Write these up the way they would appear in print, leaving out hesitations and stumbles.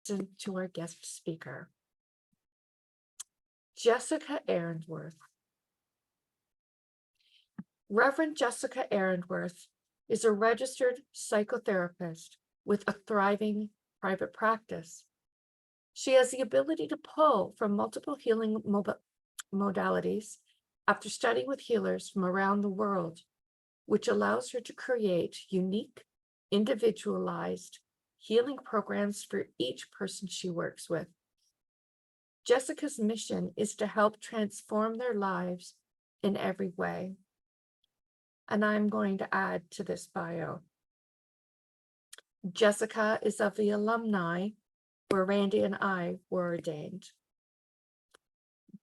to our guest speaker, Jessica Ehrenworth. Reverend Jessica Ehrenworth is a registered psychotherapist with a thriving private practice. She has the ability to pull from multiple healing modalities after studying with healers from around the world, which allows her to create unique, individualized healing programs for each person she works with. Jessica's mission is to help transform their lives in every way. And I'm going to add to this bio. Jessica is of the alumni where Randy and I were ordained.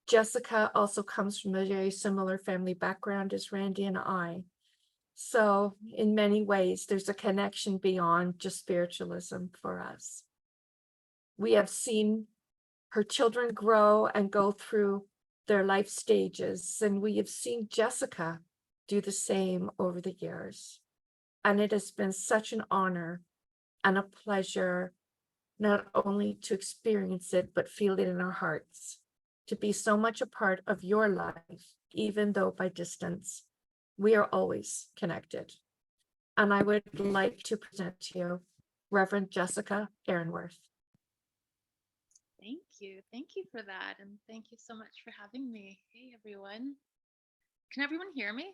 Jessica also comes from a very similar family background as Randy and I. So in many ways, there's a connection beyond just spiritualism for us. We have seen her children grow and go through their life stages, and we have seen Jessica do the same over the years. And it has been such an honor and a pleasure not only to experience it, but feel it in our hearts, to be so much a part of your life, even though by distance, we are always connected. And I would like to present to you Reverend Jessica Ehrenworth. Thank you. Thank you for that. And thank you so much for having me. Hey, everyone. Can everyone hear me?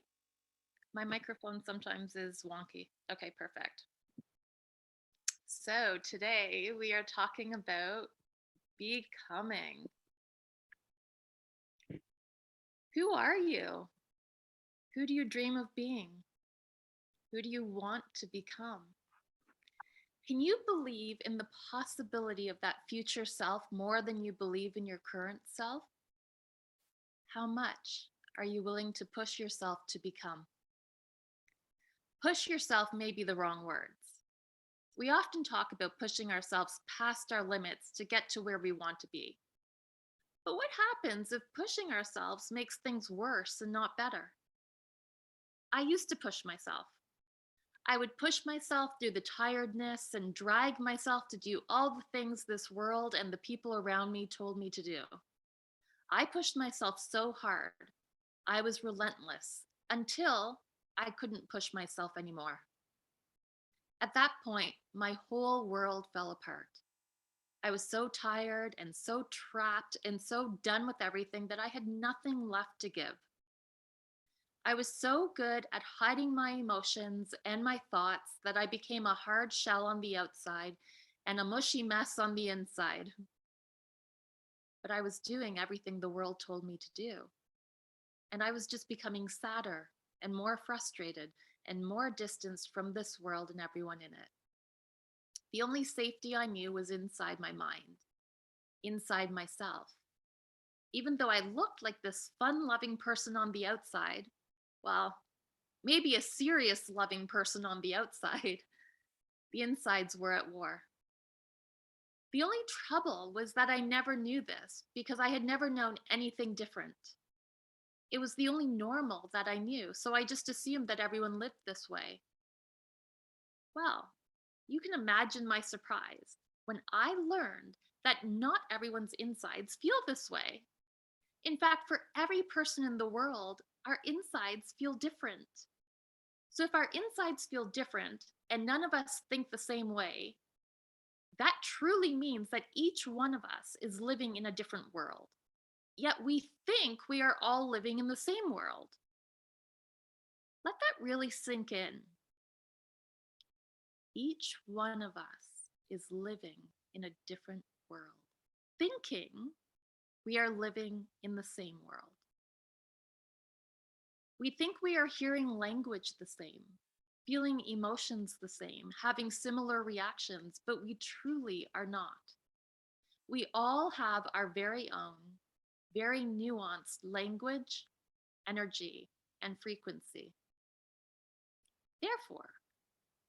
My microphone sometimes is wonky. Okay, perfect. So today we are talking about becoming. Who are you? Who do you dream of being? Who do you want to become? Can you believe in the possibility of that future self more than you believe in your current self? How much are you willing to push yourself to become? Push yourself may be the wrong words. We often talk about pushing ourselves past our limits to get to where we want to be. But what happens if pushing ourselves makes things worse and not better? I used to push myself. I would push myself through the tiredness and drag myself to do all the things this world and the people around me told me to do. I pushed myself so hard. I was relentless until I couldn't push myself anymore. At that point, my whole world fell apart. I was so tired and so trapped and so done with everything that I had nothing left to give. I was so good at hiding my emotions and my thoughts that I became a hard shell on the outside and a mushy mess on the inside. But I was doing everything the world told me to do. And I was just becoming sadder and more frustrated and more distanced from this world and everyone in it. The only safety I knew was inside my mind, inside myself. Even though I looked like this fun-loving person on the outside, well, maybe a serious loving person on the outside, the insides were at war. The only trouble was that I never knew this because I had never known anything different. It was the only normal that I knew, so I just assumed that everyone lived this way. Well, you can imagine my surprise when I learned that not everyone's insides feel this way. In fact, for every person in the world, our insides feel different. So if our insides feel different and none of us think the same way, that truly means that each one of us is living in a different world. Yet we think we are all living in the same world. Let that really sink in. Each one of us is living in a different world, thinking we are living in the same world. We think we are hearing language the same, feeling emotions the same, having similar reactions, but we truly are not. We all have our very own, very nuanced language, energy, and frequency. Therefore,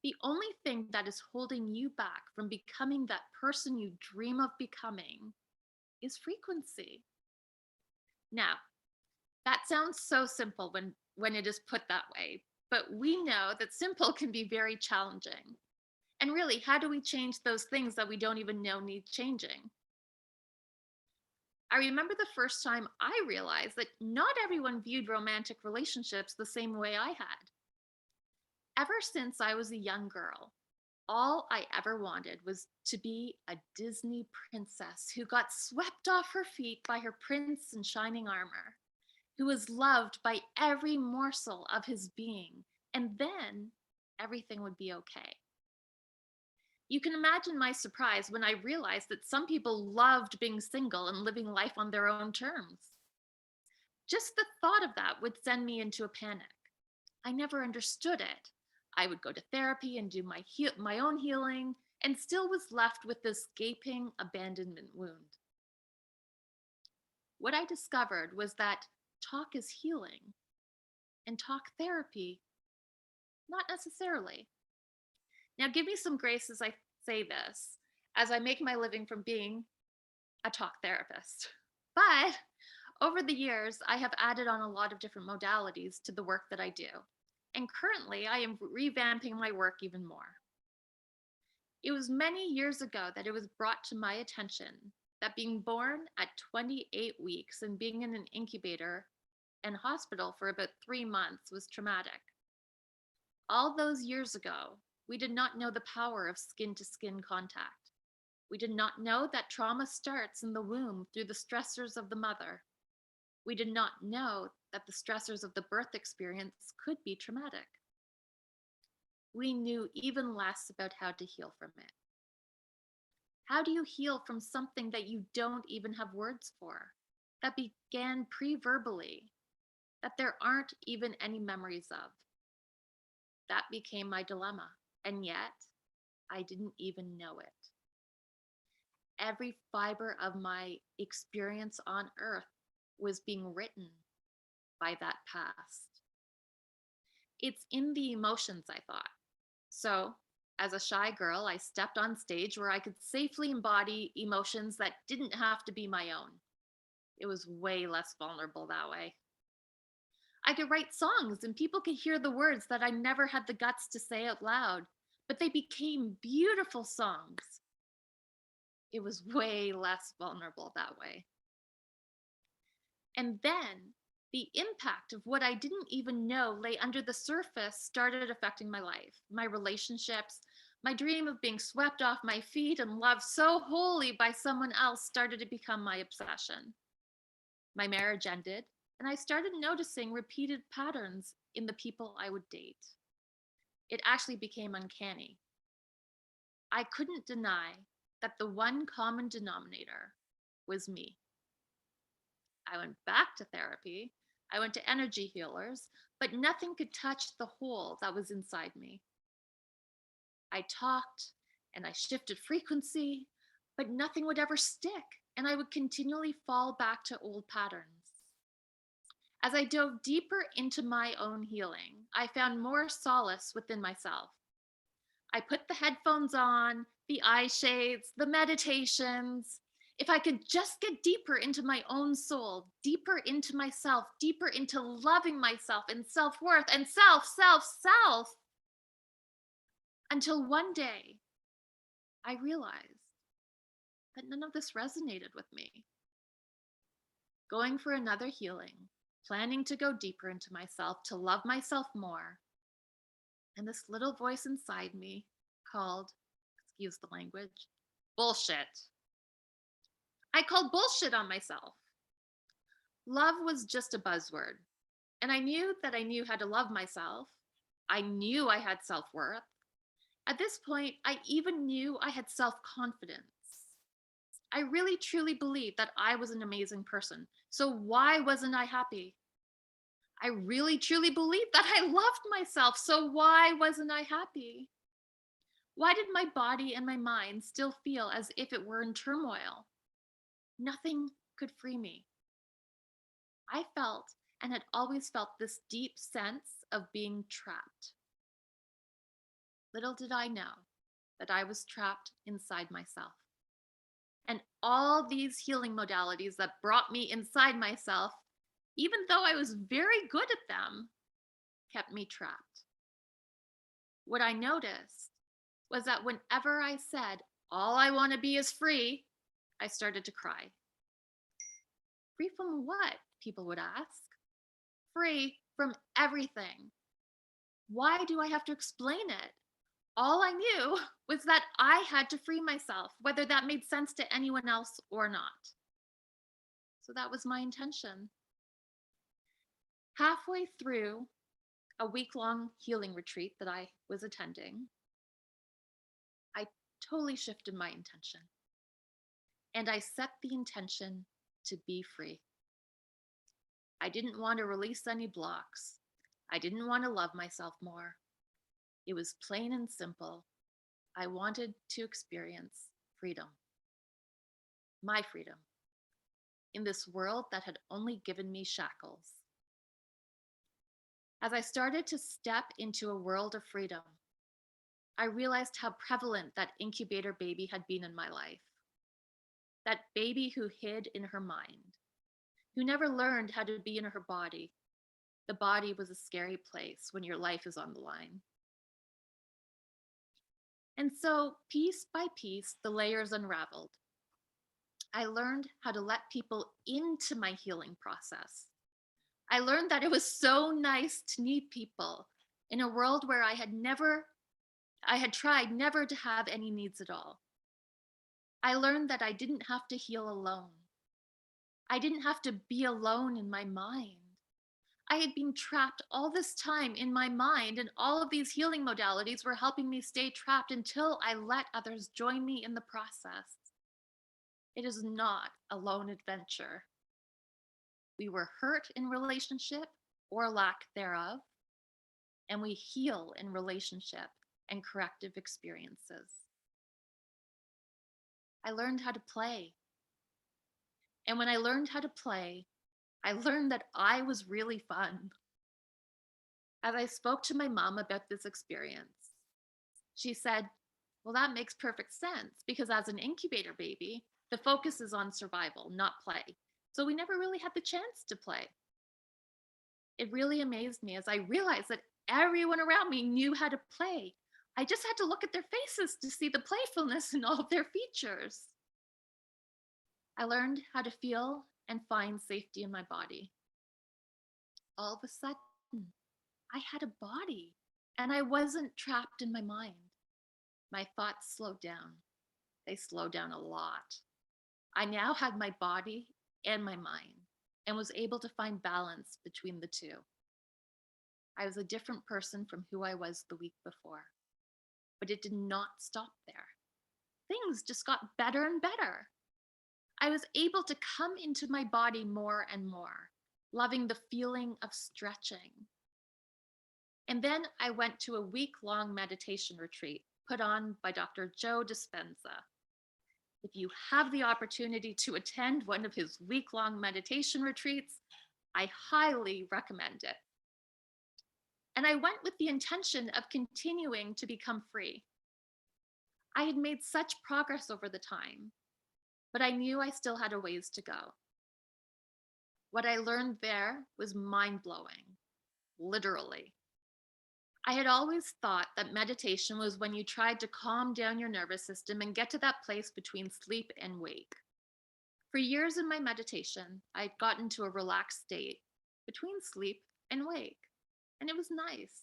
the only thing that is holding you back from becoming that person you dream of becoming is frequency. Now, that sounds so simple when it is put that way, but we know that simple can be very challenging. And really, how do we change those things that we don't even know need changing? I remember the first time I realized that not everyone viewed romantic relationships the same way I had. Ever since I was a young girl, all I ever wanted was to be a Disney princess who got swept off her feet by her prince in shining armor, who was loved by every morsel of his being, and then everything would be okay. You can imagine my surprise when I realized that some people loved being single and living life on their own terms. Just the thought of that would send me into a panic. I never understood it. I would go to therapy and do my own healing, and still was left with this gaping abandonment wound. What I discovered was that talk is healing, and talk therapy, not necessarily. Now, give me some grace as I say this, as I make my living from being a talk therapist. But over the years, I have added on a lot of different modalities to the work that I do. And currently, I am revamping my work even more. It was many years ago that it was brought to my attention that being born at 28 weeks and being in an incubator and hospital for about 3 months was traumatic. All those years ago, we did not know the power of skin to skin contact. We did not know that trauma starts in the womb through the stressors of the mother. We did not know that the stressors of the birth experience could be traumatic. We knew even less about how to heal from it. How do you heal from something that you don't even have words for, that began pre-verbally, that there aren't even any memories of? That became my dilemma, and yet I didn't even know it. Every fiber of my experience on earth was being written by that past. It's in the emotions, I thought. So, as a shy girl, I stepped on stage where I could safely embody emotions that didn't have to be my own. It was way less vulnerable that way. I could write songs and people could hear the words that I never had the guts to say out loud, but they became beautiful songs. It was way less vulnerable that way. And then the impact of what I didn't even know lay under the surface started affecting my life, my relationships. My dream of being swept off my feet and loved so wholly by someone else started to become my obsession. My marriage ended, and I started noticing repeated patterns in the people I would date. It actually became uncanny. I couldn't deny that the one common denominator was me. I went back to therapy. I went to energy healers, but nothing could touch the hole that was inside me. I talked and I shifted frequency, but nothing would ever stick, and I would continually fall back to old patterns. As I dove deeper into my own healing, I found more solace within myself. I put the headphones on, the eye shades, the meditations. If I could just get deeper into my own soul, deeper into myself, deeper into loving myself and self-worth and self, until one day I realized that none of this resonated with me. Going for another healing, planning to go deeper into myself, to love myself more, and this little voice inside me called, excuse the language, bullshit. I called bullshit on myself. Love was just a buzzword, and I knew that I knew how to love myself. I knew I had self-worth. At this point, I even knew I had self-confidence. I really truly believed that I was an amazing person. So why wasn't I happy? I really truly believed that I loved myself. So why wasn't I happy? Why did my body and my mind still feel as if it were in turmoil? Nothing could free me. I felt and had always felt this deep sense of being trapped. Little did I know that I was trapped inside myself. And all these healing modalities that brought me inside myself, even though I was very good at them, kept me trapped. What I noticed was that whenever I said, all I want to be is free, I started to cry. Free from what? People would ask. Free from everything. Why do I have to explain it? All I knew was that I had to free myself, whether that made sense to anyone else or not. So that was my intention. Halfway through a week-long healing retreat that I was attending, I totally shifted my intention. And I set the intention to be free. I didn't want to release any blocks. I didn't want to love myself more. It was plain and simple. I wanted to experience freedom. My freedom. In this world that had only given me shackles. As I started to step into a world of freedom, I realized how prevalent that incubator baby had been in my life. That baby who hid in her mind, who never learned how to be in her body. The body was a scary place when your life is on the line. And so, piece by piece, the layers unraveled. I learned how to let people into my healing process. I learned that it was so nice to need people in a world where I had tried never to have any needs at all. I learned that I didn't have to heal alone. I didn't have to be alone in my mind. I had been trapped all this time in my mind, and all of these healing modalities were helping me stay trapped until I let others join me in the process. It is not a lone adventure. We were hurt in relationship or lack thereof, and we heal in relationship and corrective experiences. I learned how to play. And when I learned how to play, I learned that I was really fun. As I spoke to my mom about this experience, she said, well, that makes perfect sense because as an incubator baby, the focus is on survival, not play. So we never really had the chance to play. It really amazed me as I realized that everyone around me knew how to play. I just had to look at their faces to see the playfulness in all of their features. I learned how to feel and find safety in my body. All of a sudden, I had a body and I wasn't trapped in my mind. My thoughts slowed down. They slowed down a lot. I now had my body and my mind and was able to find balance between the two. I was a different person from who I was the week before, but it did not stop there. Things just got better and better. I was able to come into my body more and more, loving the feeling of stretching. And then I went to a week-long meditation retreat put on by Dr. Joe Dispenza. If you have the opportunity to attend one of his week-long meditation retreats, I highly recommend it. And I went with the intention of continuing to become free. I had made such progress over the time, but I knew I still had a ways to go. What I learned there was mind-blowing, literally. I had always thought that meditation was when you tried to calm down your nervous system and get to that place between sleep and wake. For years in my meditation, I had gotten to a relaxed state between sleep and wake, and it was nice.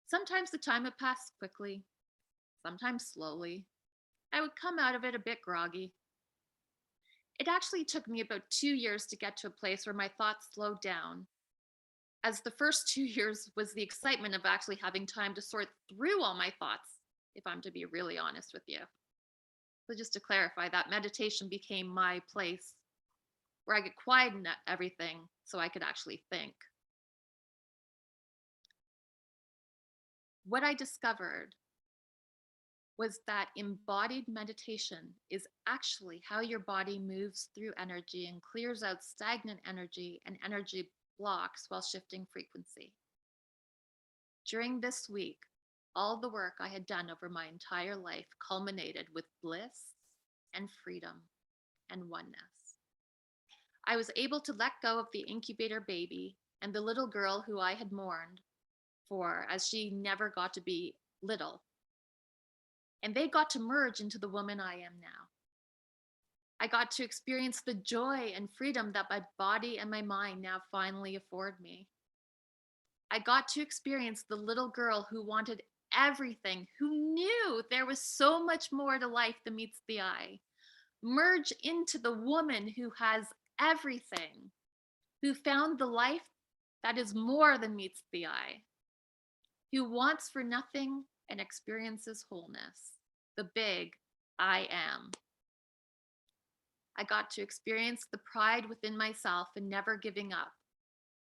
Sometimes the time would pass quickly, sometimes slowly. I would come out of it a bit groggy. It actually took me about 2 years to get to a place where my thoughts slowed down, as the first 2 years was the excitement of actually having time to sort through all my thoughts, if I'm to be really honest with you. So just to clarify, that meditation became my place where I could quieten everything so I could actually think. What I discovered was that embodied meditation is actually how your body moves through energy and clears out stagnant energy and energy blocks while shifting frequency. During this week, all the work I had done over my entire life culminated with bliss and freedom and oneness. I was able to let go of the incubator baby and the little girl who I had mourned for as she never got to be little. and they got to merge into the woman I am now. I got to experience the joy and freedom that my body and my mind now finally afford me. I got to experience the little girl who wanted everything, who knew there was so much more to life than meets the eye, merge into the woman who has everything, who found the life that is more than meets the eye, who wants for nothing and experiences wholeness, the big I am. I got to experience the pride within myself and never giving up,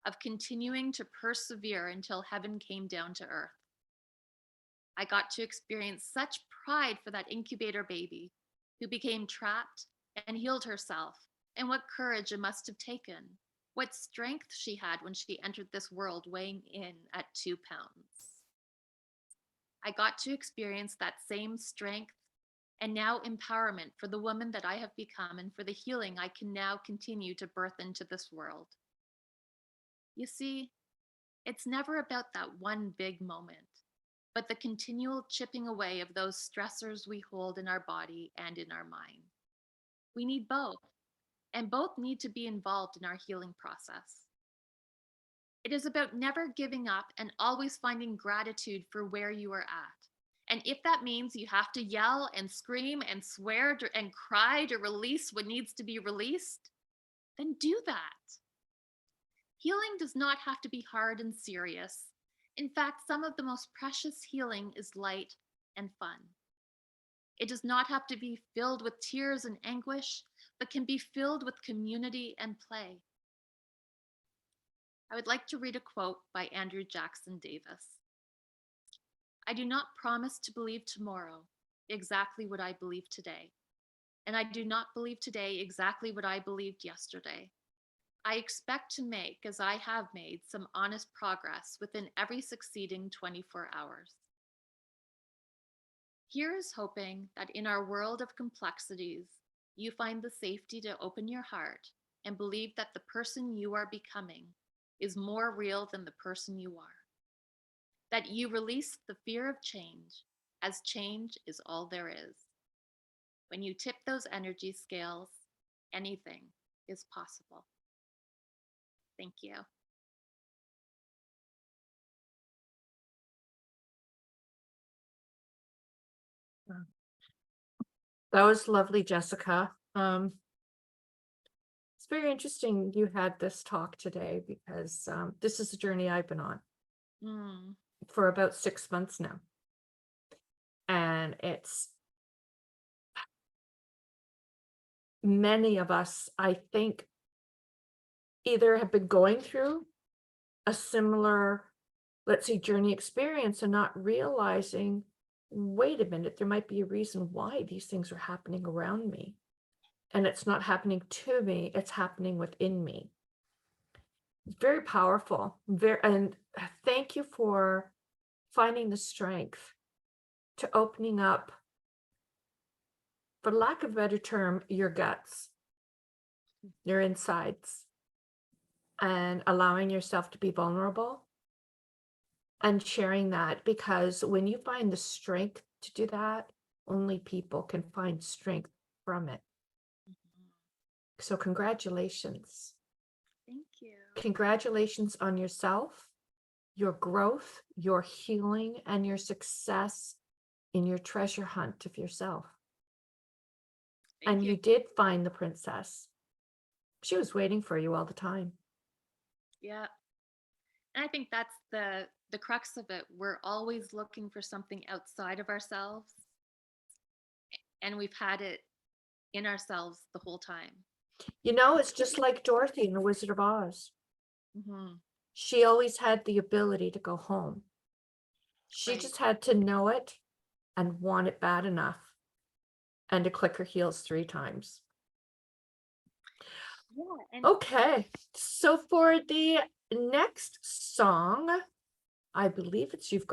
of continuing to persevere until heaven came down to earth. I got to experience such pride for that incubator baby who became trapped and healed herself, and what courage it must have taken, what strength she had when she entered this world weighing in at 2 pounds. I got to experience that same strength and now empowerment for the woman that I have become and for the healing I can now continue to birth into this world. You see, it's never about that one big moment, but the continual chipping away of those stressors we hold in our body and in our mind. We need both, and both need to be involved in our healing process. It is about never giving up and always finding gratitude for where you are at. And if that means you have to yell and scream and swear and cry to release what needs to be released, then do that. Healing does not have to be hard and serious. In fact, some of the most precious healing is light and fun. It does not have to be filled with tears and anguish, but can be filled with community and play. I would like to read a quote by Andrew Jackson Davis. I do not promise to believe tomorrow exactly what I believe today, and I do not believe today exactly what I believed yesterday. I expect to make, as I have made, some honest progress within every succeeding 24 hours. Here is hoping that in our world of complexities, you find the safety to open your heart and believe that the person you are becoming is more real than the person you are. That you release the fear of change, as change is all there is. When you tip those energy scales, anything is possible. Thank you. That was lovely, Jessica. It's very interesting you had this talk today because this is a journey I've been on for about 6 months now. And it's many of us, I think, either have been going through a similar, let's say, journey experience and not realizing, wait a minute, there might be a reason why these things are happening around me. And it's not happening to me, it's happening within me. It's very powerful. And thank you for finding the strength to opening up, for lack of a better term, your guts, your insides, and allowing yourself to be vulnerable and sharing that, because when you find the strength to do that, only people can find strength from it. So congratulations. Thank you. Congratulations on yourself, your growth, your healing, and your success in your treasure hunt of yourself. Thank You did find the princess. She was waiting for you all the time. Yeah. And I think that's the crux of it. We're always looking for something outside of ourselves, and we've had it in ourselves the whole time. You know, it's just like Dorothy in The Wizard of Oz. She always had the ability to go home. She Right. just had to know it and want it bad enough and to click her heels 3 times. Yeah. And Okay, so for the next song, I believe it's You've